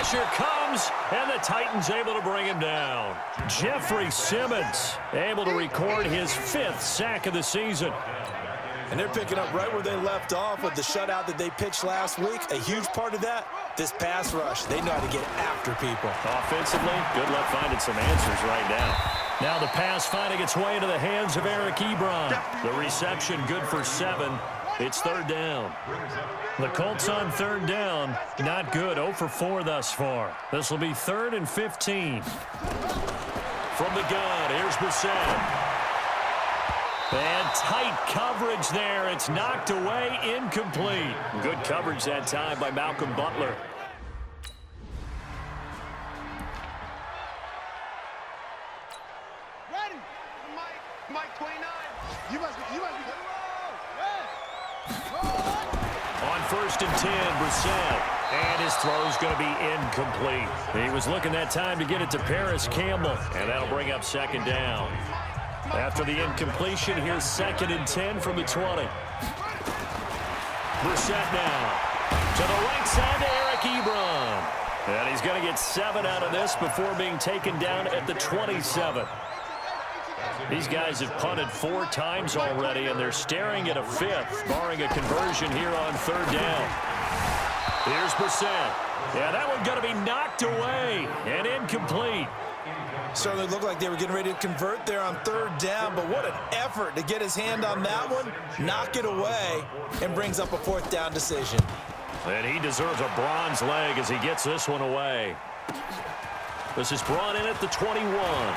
pressure comes, and the Titans able to bring him down. Jeffrey Simmons able to record his 5th sack of the season. And they're picking up right where they left off with the shutout that they pitched last week. A huge part of that, this pass rush. They know how to get after people. Offensively, good luck finding some answers right now. Now the pass finding its way into the hands of Eric Ebron. The reception good for 7. It's 3rd down. The Colts on 3rd down. Not good. 0 for 4 thus far. This will be 3rd and 15. From the gun, here's Brissett. And tight coverage there. It's knocked away, incomplete. Good coverage that time by Malcolm Butler. Ready. Mike 29. You must be On 1st and 10, Brissett. And his throw's going to be incomplete. He was looking that time to get it to Paris Campbell. And that'll bring up 2nd down. After the incompletion, here's 2nd and 10 from the 20. Brissett now to the right side to Eric Ebron. And he's going to get 7 out of this before being taken down at the 27. These guys have punted 4 times already, and they're staring at a 5th, barring a conversion here on 3rd down. Here's Brissett. Yeah, that one going to be knocked away and incomplete. Certainly looked like they were getting ready to convert there on 3rd down, but what an effort to get his hand on that one, knock it away, and brings up a 4th down decision. And he deserves a bronze leg as he gets this one away. This is brought in at the 21.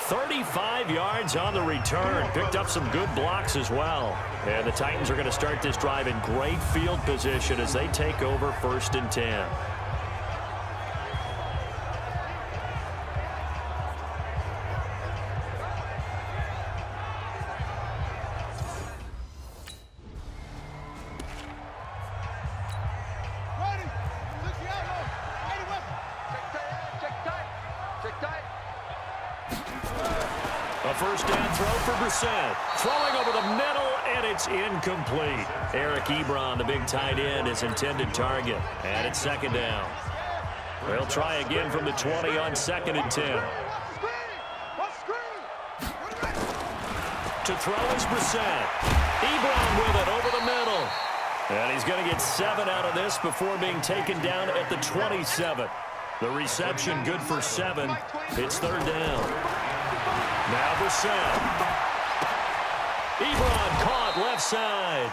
"35 yards on the return. Picked up some good blocks as well. And the Titans are going to start this drive in great field position as they take over 1st and 10. A 1st down throw for Brissett. Throwing over the middle, and it's incomplete. Eric Ebron, the big tight end, his intended target. And it's 2nd down. They'll try again from the 20 on 2nd and 10. To throw is Brissett. Ebron with it over the middle. And he's going to get 7 out of this before being taken down at the 27. The reception good for 7. It's 3rd down. Now Brissett. Ebron caught left side.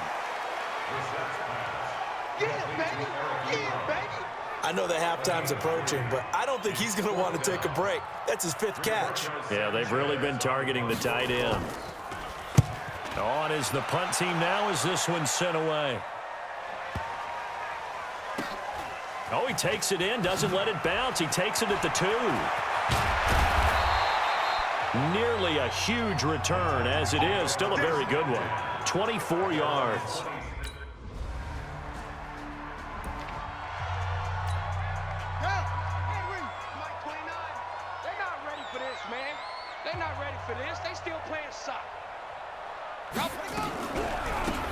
I know the halftime's approaching, but I don't think he's going to want to take a break. That's his 5th catch. Yeah, they've really been targeting the tight end. On is the punt team now as this one's sent away. Oh, he takes it in, doesn't let it bounce. He takes it at the 2. Nearly a huge return, as it is. Still a very good one. 24 yards. They're not ready for this, man. They're not ready for this. They still playing soccer.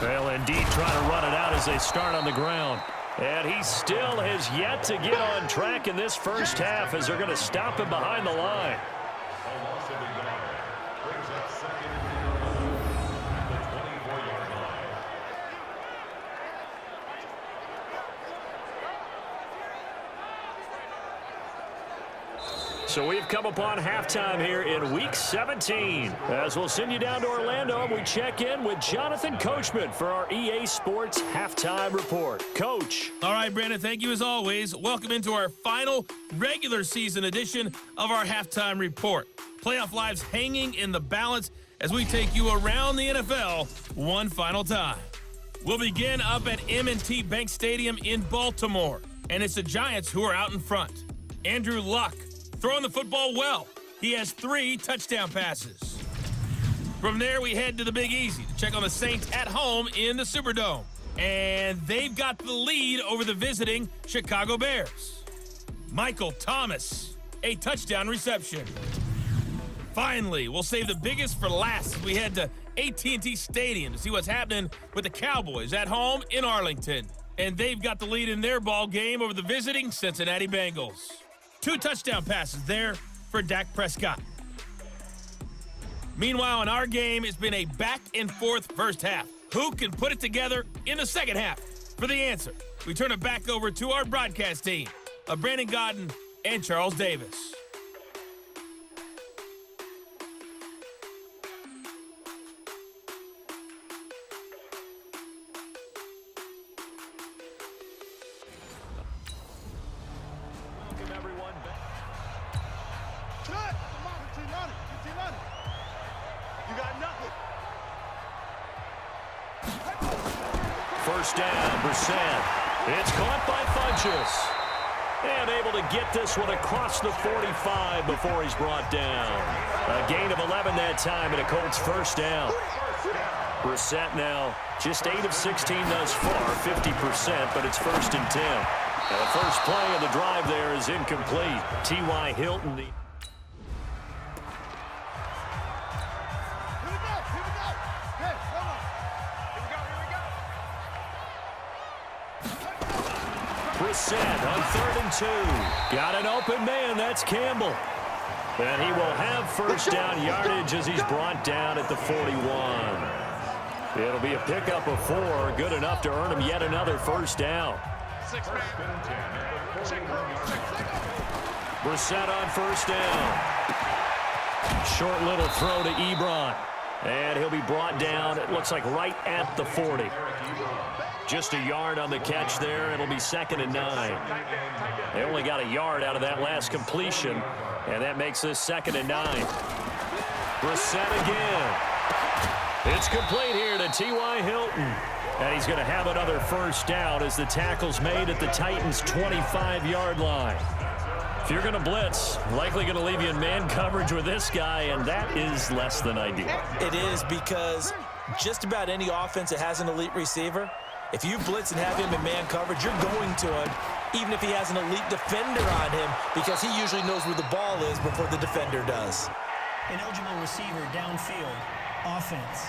They'll indeed try to run it out as they start on the ground. And he still has yet to get on track in this first half as they're going to stop him behind the line. So we've come upon halftime here in Week 17. As we'll send you down to Orlando, and we check in with Jonathan Coachman for our EA Sports Halftime Report. Coach. All right, Brandon, thank you as always. Welcome into our final regular season edition of our Halftime Report. Playoff lives hanging in the balance as we take you around the NFL one final time. We'll begin up at M&T Bank Stadium in Baltimore, and it's the Giants who are out in front. Andrew Luck throwing the football well. He has 3 touchdown passes. From there, we head to the Big Easy to check on the Saints at home in the Superdome. And they've got the lead over the visiting Chicago Bears. Michael Thomas, a touchdown reception. Finally, we'll save the biggest for last as we head to AT&T Stadium to see what's happening with the Cowboys at home in Arlington. And they've got the lead in their ball game over the visiting Cincinnati Bengals. 2 touchdown passes there for Dak Prescott. Meanwhile, in our game, it's been a back-and-forth first half. Who can put it together in the second half? For the answer, we turn it back over to our broadcast team of Brandon Godden and Charles Davis. Welcome everyone back. You got nothing. First down, Brissett. It's caught by Funchess. And able to get this one across the 45 before he's brought down. A gain of 11 that time and a Colts first down. Brissett now just 8 of 16 thus far, 50%, but it's 1st and 10. And the first play of the drive there is incomplete. T.Y. Hilton. Brissett on 3rd and 2. Got an open man. That's Campbell. And he will have first down yardage as he's brought down at the 41. It'll be a pickup of 4. Good enough to earn him yet another first down. Brissett on first down. Short little throw to Ebron. And he'll be brought down, it looks like right at the 40. Just a yard on the catch there. It'll be 2nd and 9. They only got a yard out of that last completion, and that makes this 2nd and 9. Brissett again. It's complete here to T.Y. Hilton. And he's going to have another first down as the tackle's made at the Titans' 25-yard line. If you're going to blitz, likely going to leave you in man coverage with this guy, and that is less than ideal. It is, because just about any offense that has an elite receiver, if you blitz and have him in man coverage, you're going to him, even if he has an elite defender on him, because he usually knows where the ball is before the defender does. An eligible receiver downfield. Offense.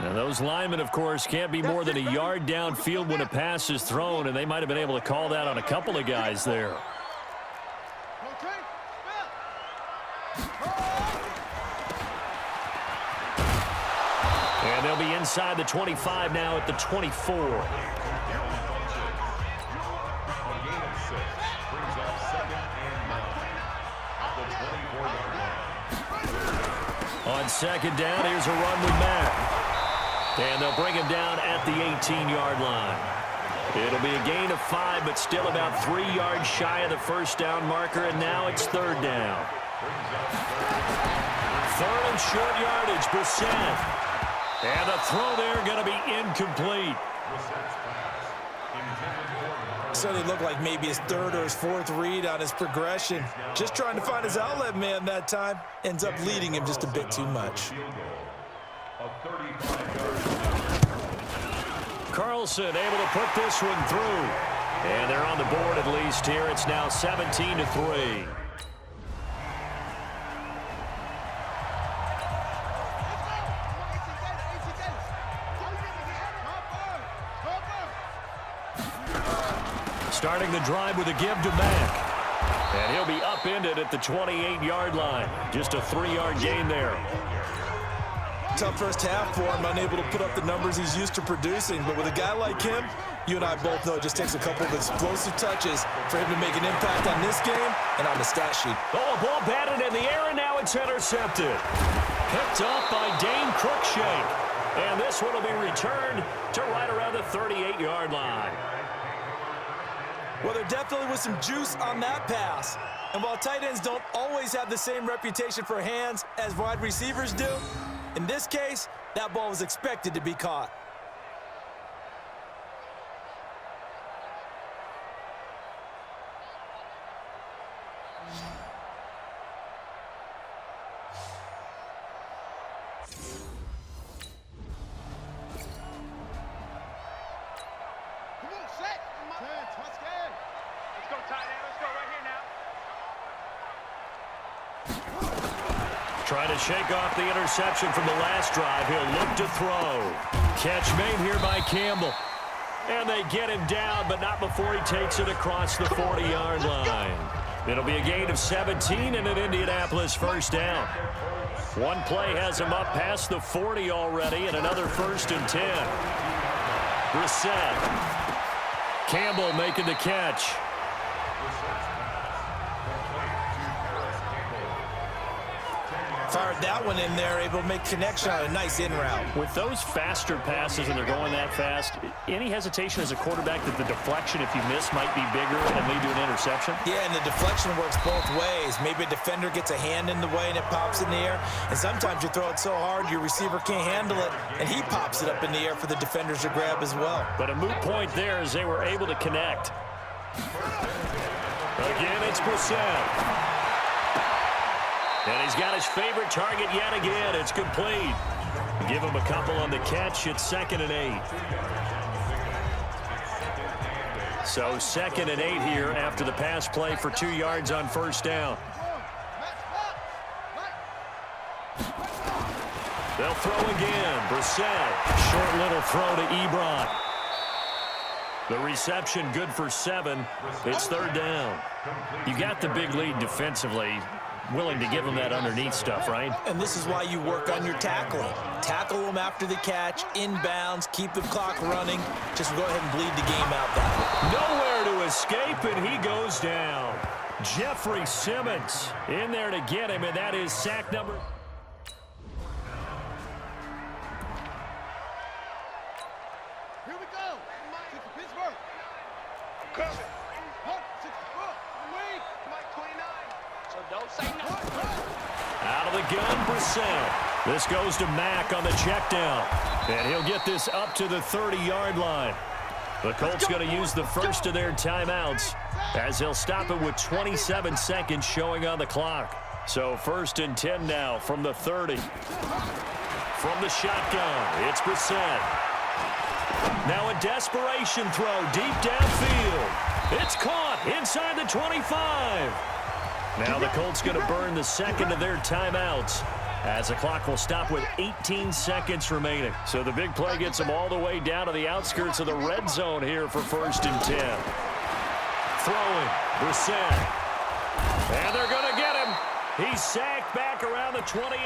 And those linemen, of course, can't be more than a yard downfield when a pass is thrown, and they might have been able to call that on a couple of guys there. And they'll be inside the 25 now at the 24. On 2nd down, here's a run with Mack. And they'll bring him down at the 18-yard line. It'll be a gain of 5, but still about 3 yards shy of the first down marker, and now it's 3rd down. 3rd and short yardage, Brissett. And the throw there going to be incomplete. So it looked like maybe his 3rd or his 4th read on his progression. Just trying to find his outlet man that time. Ends up leading him just a bit too much. Carlson able to put this one through. And they're on the board at least here. It's now 17-3. Starting the drive with a give to Mack. And he'll be upended at the 28-yard line. Just a 3-yard gain there. Tough first half for him, unable to put up the numbers he's used to producing. But with a guy like him, you and I both know it just takes a couple of explosive touches for him to make an impact on this game and on the stat sheet. Oh, a ball batted in the air, and now it's intercepted. Picked up by Dane Cruikshank. And this one will be returned to right around the 38-yard line. Well, there definitely was some juice on that pass. And while tight ends don't always have the same reputation for hands as wide receivers do, in this case, that ball was expected to be caught. Trying to shake off the interception from the last drive. He'll look to throw. Catch made here by Campbell. And they get him down, but not before he takes it across the 40-yard line. It'll be a gain of 17 and an Indianapolis first down. One play has him up past the 40 already, and another 1st and 10. Brissett. Campbell making the catch. Fired that one in there, able to make connection on a nice in route. With those faster passes and they're going that fast, any hesitation as a quarterback that the deflection, if you miss, might be bigger and lead to an interception? Yeah, and the deflection works both ways. Maybe a defender gets a hand in the way and it pops in the air. And sometimes you throw it so hard your receiver can't handle it, and he pops it up in the air for the defenders to grab as well. But a moot point there as they were able to connect. Again, it's Brissett. And he's got his favorite target yet again. It's complete. Give him a couple on the catch. It's 2nd and 8. So 2nd and 8 here after the pass play for 2 yards on first down. They'll throw again. Brissett. Short little throw to Ebron. The reception good for 7. It's 3rd down. You got the big lead defensively. Willing to give them that underneath stuff, right? And this is why you work on your tackling. Tackle them after the catch, inbounds, keep the clock running. Just go ahead and bleed the game out that way. Nowhere to escape, and he goes down. Jeffrey Simmons in there to get him, and that is sack number. Here we go. Pittsburgh. Coming. Don't say nothing. Out of the gun, Brissett. This goes to Mack on the check down. And he'll get this up to the 30-yard line. The Colts going to use the first of their timeouts as they'll stop it with 27 seconds showing on the clock. So 1st and 10 now from the 30. From the shotgun, it's Brissett. Now a desperation throw deep downfield. It's caught inside the 25. Now the Colts going to burn the second of their timeouts as the clock will stop with 18 seconds remaining. So the big play gets them all the way down to the outskirts of the red zone here for 1st and 10. Throwing, Brissett. And they're going to get him. He's sacked back around the 28.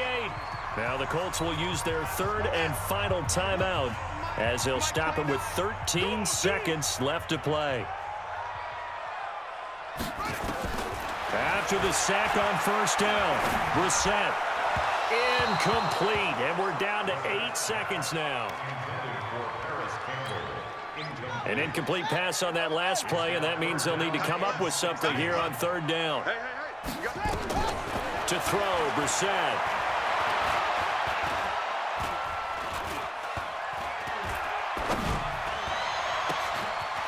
Now the Colts will use their 3rd and final timeout as they'll stop him with 13 seconds left to play. After the sack on first down, Brissett incomplete, and we're down to 8 seconds now. An incomplete pass on that last play, and that means they'll need to come up with something here on 3rd down. To throw, Brissett.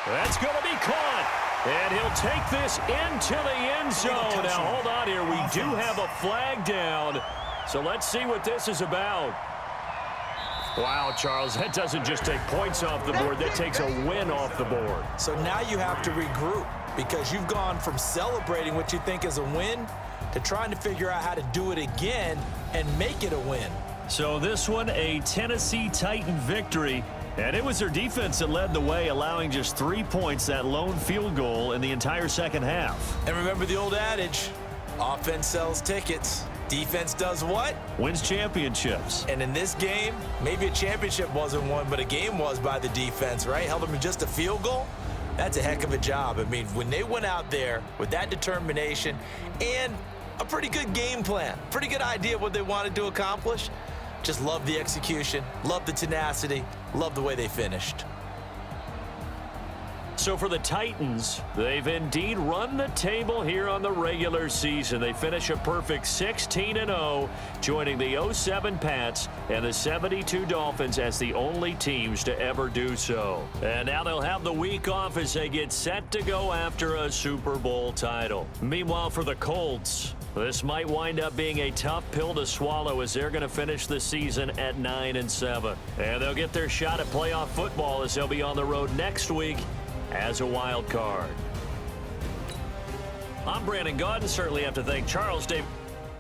That's going to be caught. And he'll take this into the end zone. Now, hold on here. We do have a flag down. So let's see what this is about. Wow, Charles, that doesn't just take points off the board. That takes a win off the board. So now you have to regroup because you've gone from celebrating what you think is a win to trying to figure out how to do it again and make it a win. So this one, a Tennessee Titan victory. And it was their defense that led the way, allowing just 3 points, that lone field goal in the entire second half. And remember the old adage, offense sells tickets. Defense does what? Wins championships. And in this game, maybe a championship wasn't won, but a game was by the defense, right? Held them in just a field goal. That's a heck of a job. I mean, when they went out there with that determination and a pretty good game plan, pretty good idea of what they wanted to accomplish, just love the execution, love the tenacity, love the way they finished. So for the Titans, they've indeed run the table here on the regular season. They finish a perfect 16-0, joining the 07 Pats and the 72 Dolphins as the only teams to ever do so. And now they'll have the week off as they get set to go after a Super Bowl title. Meanwhile, for the Colts, this might wind up being a tough pill to swallow as they're going to finish the season at 9-7. And they'll get their shot at playoff football as they'll be on the road next week as a wild card. I'm Brandon Gaudin. Certainly have to thank Charles Dave.